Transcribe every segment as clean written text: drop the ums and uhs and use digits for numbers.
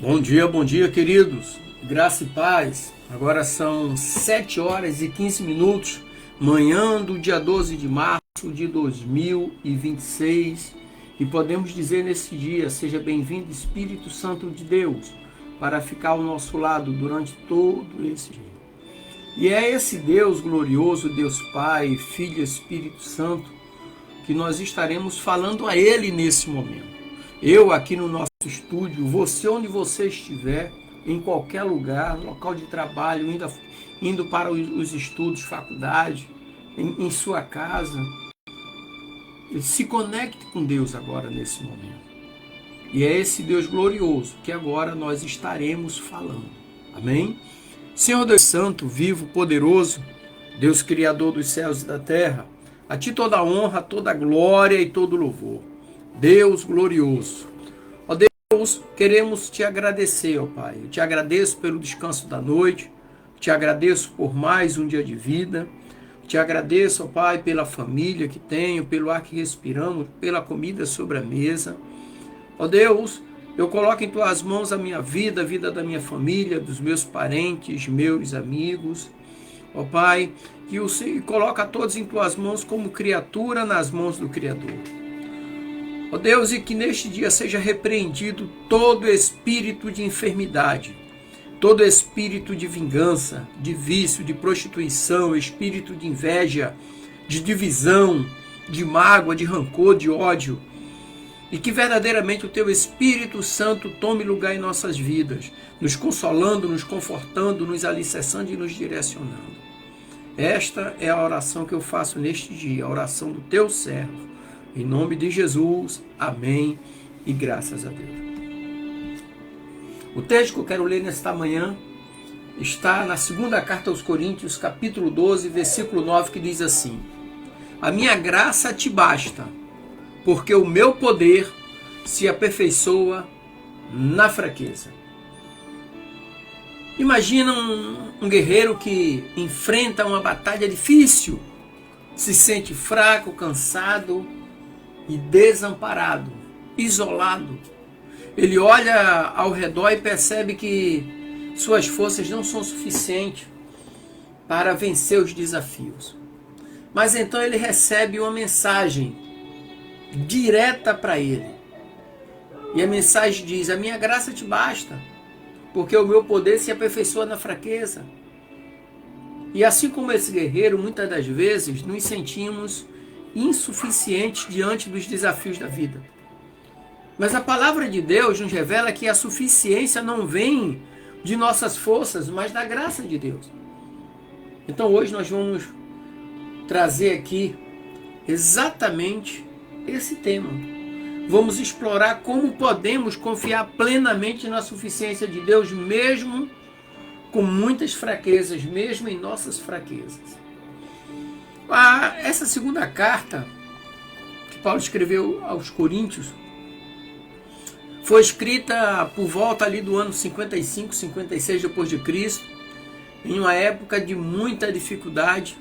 Bom dia, queridos. Graça e paz. Agora são 7 horas e 15 minutos, manhã do dia 12 de março de 2026. E podemos dizer nesse dia, seja bem-vindo Espírito Santo de Deus, para ficar ao nosso lado durante todo esse dia. E é esse Deus glorioso, Deus Pai, Filho e Espírito Santo, que nós estaremos falando a Ele nesse momento. Eu aqui no nosso estúdio, você onde você estiver, em qualquer lugar, local de trabalho, indo para os estudos, faculdade, em sua casa, se conecte com Deus agora nesse momento. E é esse Deus glorioso que agora nós estaremos falando. Amém? Senhor Deus Santo, vivo, poderoso, Deus Criador dos céus e da terra, a Ti toda a honra, toda a glória e todo o louvor. Deus glorioso. Ó Deus, queremos Te agradecer, ó Pai. Eu Te agradeço pelo descanso da noite, Te agradeço por mais um dia de vida, Te agradeço, ó Pai, pela família que tenho, pelo ar que respiramos, pela comida sobre a mesa. Ó Deus, eu coloco em Tuas mãos a minha vida, a vida da minha família, dos meus parentes, meus amigos. Ó Pai, que o Senhor coloca todos em Tuas mãos como criatura nas mãos do Criador. Ó Deus, e que neste dia seja repreendido todo espírito de enfermidade, todo espírito de vingança, de vício, de prostituição, espírito de inveja, de divisão, de mágoa, de rancor, de ódio. E que verdadeiramente o Teu Espírito Santo tome lugar em nossas vidas, nos consolando, nos confortando, nos alicerçando e nos direcionando. Esta é a oração que eu faço neste dia, a oração do Teu servo. Em nome de Jesus, amém e graças a Deus. O texto que eu quero ler nesta manhã está na segunda carta aos Coríntios, capítulo 12, versículo 9, que diz assim: A minha graça te basta, porque o meu poder se aperfeiçoa na fraqueza. Imagina um guerreiro que enfrenta uma batalha difícil, se sente fraco, cansado e desamparado, isolado. Ele olha ao redor e percebe que suas forças não são suficientes para vencer os desafios. Mas então ele recebe uma mensagem direta para ele. E a mensagem diz: a minha graça te basta, porque o meu poder se aperfeiçoa na fraqueza. E assim como esse guerreiro, muitas das vezes nos sentimos insuficientes diante dos desafios da vida. Mas a palavra de Deus nos revela que a suficiência não vem de nossas forças, mas da graça de Deus. Então hoje nós vamos trazer aqui exatamente esse tema. Vamos explorar como podemos confiar plenamente na suficiência de Deus, mesmo com muitas fraquezas, mesmo em nossas fraquezas. Essa segunda carta que Paulo escreveu aos Coríntios foi escrita por volta ali do ano 55, 56 depois de Cristo, em uma época de muita dificuldade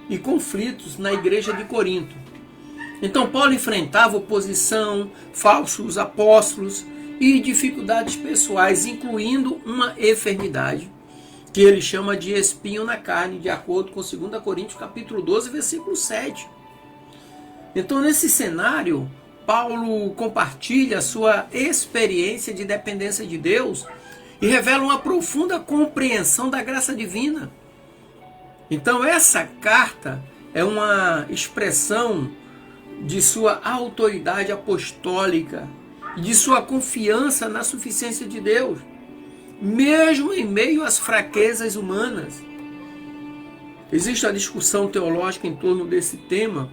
e conflitos na igreja de Corinto. Então Paulo enfrentava oposição, falsos apóstolos e dificuldades pessoais, incluindo uma enfermidade que ele chama de espinho na carne, de acordo com 2 Coríntios capítulo 12, versículo 7. Então, nesse cenário, Paulo compartilha a sua experiência de dependência de Deus e revela uma profunda compreensão da graça divina. Então, essa carta é uma expressão de sua autoridade apostólica e de sua confiança na suficiência de Deus, mesmo em meio às fraquezas humanas. Existe a discussão teológica em torno desse tema,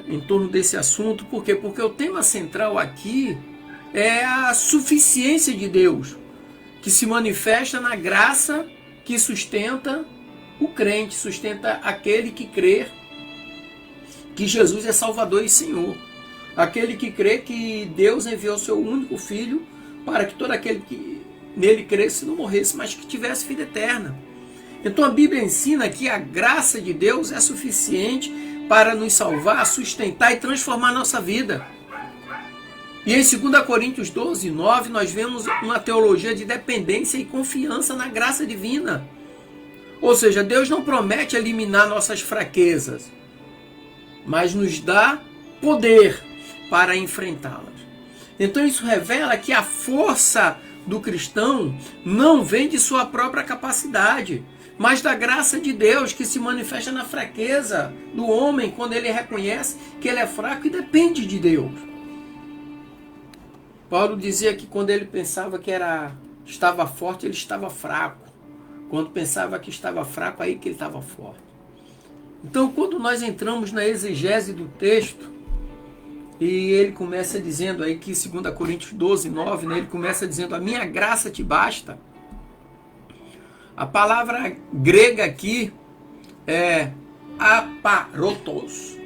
em torno desse assunto. Por quê? Porque o tema central aqui é a suficiência de Deus, que se manifesta na graça que sustenta o crente, sustenta aquele que crê que Jesus é Salvador e Senhor, aquele que crê que Deus enviou seu único Filho para que todo aquele que nele cresce não morresse, mas que tivesse vida eterna. Então a Bíblia ensina que a graça de Deus é suficiente para nos salvar, sustentar e transformar a nossa vida. E em 2 Coríntios 12, 9, nós vemos uma teologia de dependência e confiança na graça divina. Ou seja, Deus não promete eliminar nossas fraquezas, mas nos dá poder para enfrentá-las. Então isso revela que a força do cristão não vem de sua própria capacidade, mas da graça de Deus que se manifesta na fraqueza do homem quando ele reconhece que ele é fraco e depende de Deus. Paulo dizia que quando ele pensava que estava forte, ele estava fraco. Quando pensava que estava fraco, aí que ele estava forte. Então, quando nós entramos na exegese do texto, e ele começa dizendo aí que 2 Coríntios 12, 9, né, ele começa dizendo, a minha graça te basta. A palavra grega aqui é aparotos.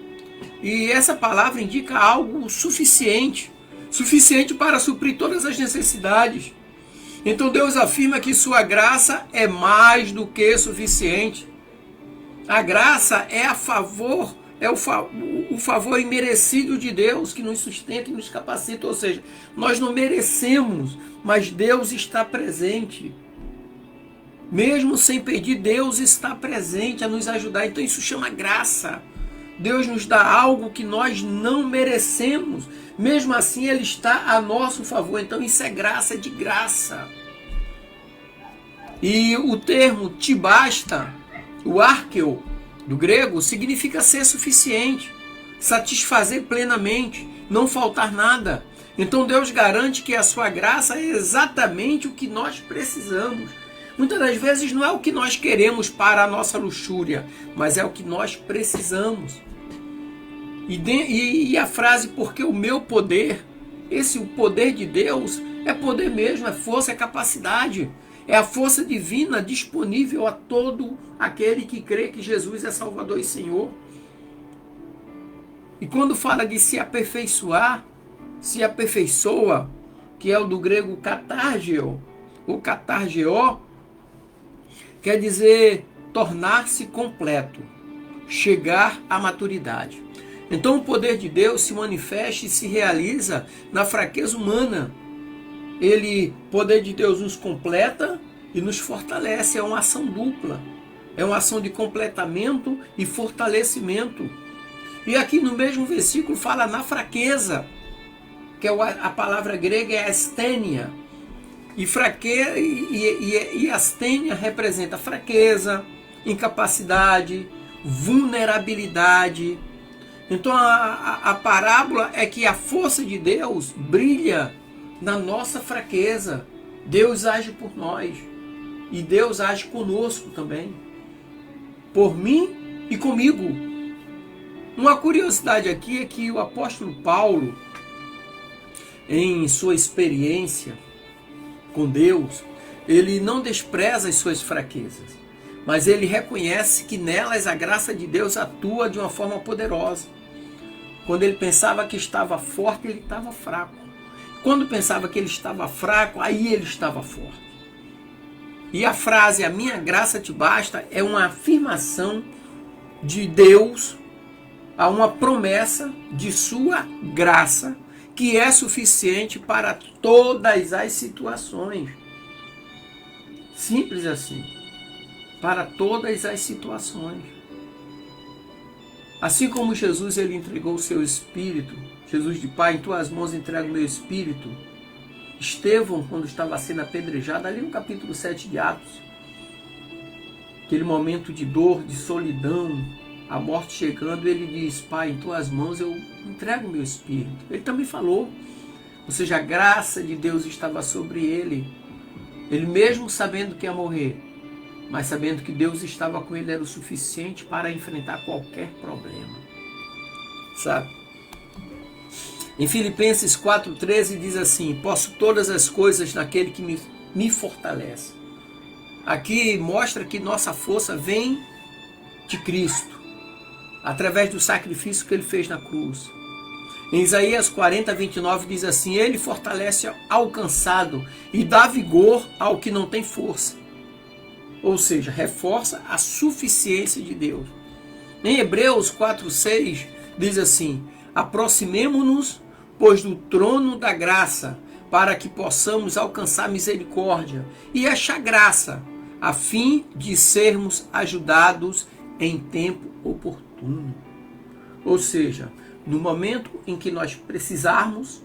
E essa palavra indica algo suficiente para suprir todas as necessidades. Então Deus afirma que sua graça é mais do que suficiente. A graça é o favor imerecido de Deus que nos sustenta e nos capacita. Ou seja, nós não merecemos, mas Deus está presente. Mesmo sem pedir, Deus está presente a nos ajudar. Então isso chama graça. Deus nos dá algo que nós não merecemos. Mesmo assim, Ele está a nosso favor. Então isso é graça de graça. E o termo te basta, o arqueo, do grego, significa ser suficiente, satisfazer plenamente, não faltar nada. Então Deus garante que a sua graça é exatamente o que nós precisamos. Muitas das vezes não é o que nós queremos para a nossa luxúria, mas é o que nós precisamos. E a frase, porque o meu poder, o poder de Deus, é poder mesmo, é força, é capacidade. É a força divina disponível a todo aquele que crê que Jesus é Salvador e Senhor. E quando fala de se aperfeiçoar, se aperfeiçoa, que é o do grego katargeo, ou katargeo, quer dizer tornar-se completo, chegar à maturidade. Então o poder de Deus se manifesta e se realiza na fraqueza humana. O poder de Deus nos completa e nos fortalece. É uma ação dupla. É uma ação de completamento e fortalecimento. E aqui no mesmo versículo fala na fraqueza, que a palavra grega é asthenia. E asthenia representa fraqueza, incapacidade, vulnerabilidade. Então a parábola é que a força de Deus brilha na nossa fraqueza. Deus age por nós. E Deus age conosco também. Por mim e comigo. Uma curiosidade aqui é que o apóstolo Paulo, em sua experiência com Deus, ele não despreza as suas fraquezas, mas ele reconhece que nelas a graça de Deus atua de uma forma poderosa. Quando ele pensava que estava forte, ele estava fraco. Quando pensava que ele estava fraco, aí ele estava forte. E a frase, a minha graça te basta, é uma afirmação de Deus a uma promessa de sua graça, que é suficiente para todas as situações. Simples assim. Para todas as situações. Assim como Jesus ele entregou o seu espírito, Jesus de Pai, em tuas mãos entrego o meu espírito. Estevão, quando estava sendo apedrejado, ali no capítulo 7 de Atos, aquele momento de dor, de solidão, a morte chegando, ele diz, Pai, em tuas mãos eu entrego o meu espírito. Ele também falou, ou seja, a graça de Deus estava sobre ele. Ele mesmo sabendo que ia morrer, mas sabendo que Deus estava com ele, era o suficiente para enfrentar qualquer problema. Sabe? Em Filipenses 4,13 diz assim, posso todas as coisas naquele que me fortalece. Aqui mostra que nossa força vem de Cristo, através do sacrifício que ele fez na cruz. Em Isaías 40, 29 diz assim, ele fortalece ao cansado e dá vigor ao que não tem força. Ou seja, reforça a suficiência de Deus. Em Hebreus 4,6 diz assim, aproximemo-nos pois do trono da graça, para que possamos alcançar misericórdia e achar graça, a fim de sermos ajudados em tempo oportuno. Ou seja, no momento em que nós precisarmos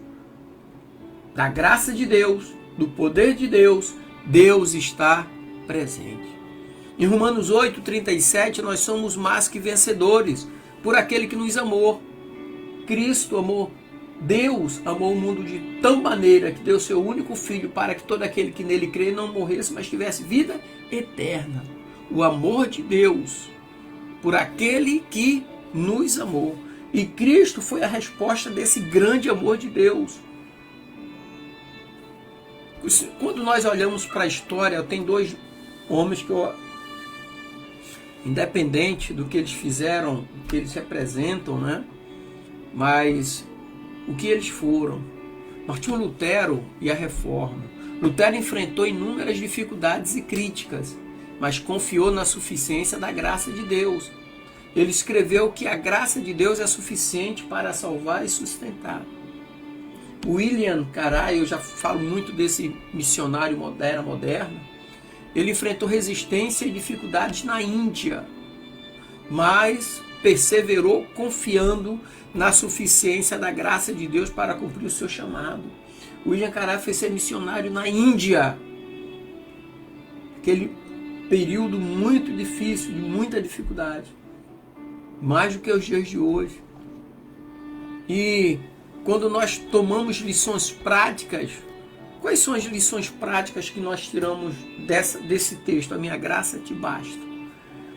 da graça de Deus, do poder de Deus, Deus está presente. Em Romanos 8:37, nós somos mais que vencedores por aquele que nos amou. Cristo amou, Deus amou o mundo de tal maneira que deu seu único Filho para que todo aquele que nele crê não morresse, mas tivesse vida eterna. O amor de Deus por aquele que nos amou. E Cristo foi a resposta desse grande amor de Deus. Quando nós olhamos para a história, tem dois homens que independente do que eles fizeram, do que eles representam, né? Mas o que eles foram. Martinho Lutero e a Reforma. Lutero enfrentou inúmeras dificuldades e críticas, mas confiou na suficiência da graça de Deus. Ele escreveu que a graça de Deus é suficiente para salvar e sustentar. William Carey, eu já falo muito desse missionário moderno, ele enfrentou resistência e dificuldades na Índia, mas perseverou confiando na suficiência da graça de Deus para cumprir o seu chamado. William Carey foi ser missionário na Índia, aquele período muito difícil, de muita dificuldade, mais do que os dias de hoje. E quando nós tomamos lições práticas, quais são as lições práticas que nós tiramos desse texto? A minha graça te basta.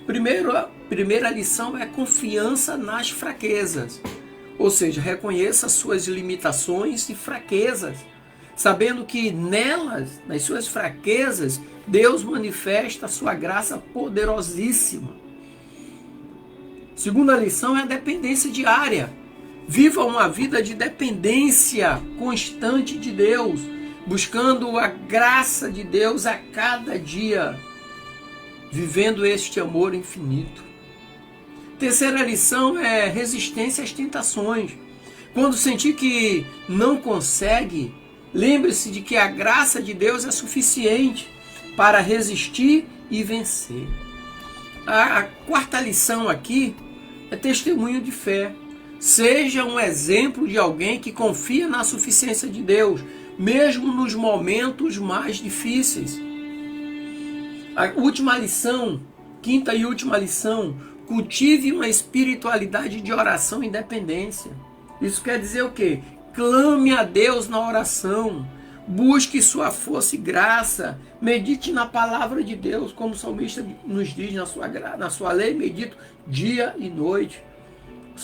Primeira lição é a confiança nas fraquezas. Ou seja, reconheça as suas limitações e fraquezas, sabendo que nelas, nas suas fraquezas, Deus manifesta a sua graça poderosíssima. Segunda lição é a dependência diária. Viva uma vida de dependência constante de Deus, buscando a graça de Deus a cada dia, vivendo este amor infinito. Terceira lição é resistência às tentações. Quando sentir que não consegue, lembre-se de que a graça de Deus é suficiente para resistir e vencer. A quarta lição aqui é testemunho de fé. Seja um exemplo de alguém que confia na suficiência de Deus, mesmo nos momentos mais difíceis. A última lição, quinta e última lição, cultive uma espiritualidade de oração e dependência. Isso quer dizer o quê? Clame a Deus na oração, busque sua força e graça, medite na palavra de Deus, como o salmista nos diz na sua lei, medito dia e noite. O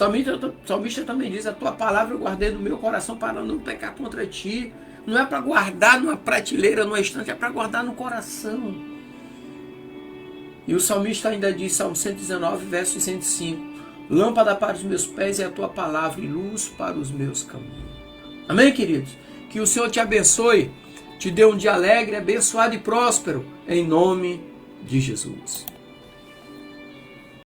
salmista também diz, a tua palavra eu guardei no meu coração para não pecar contra ti. Não é para guardar numa prateleira, numa estante, é para guardar no coração. E o salmista ainda diz, Salmo 119, verso 105, lâmpada para os meus pés é a tua palavra e luz para os meus caminhos. Amém, queridos? Que o Senhor te abençoe, te dê um dia alegre, abençoado e próspero, em nome de Jesus.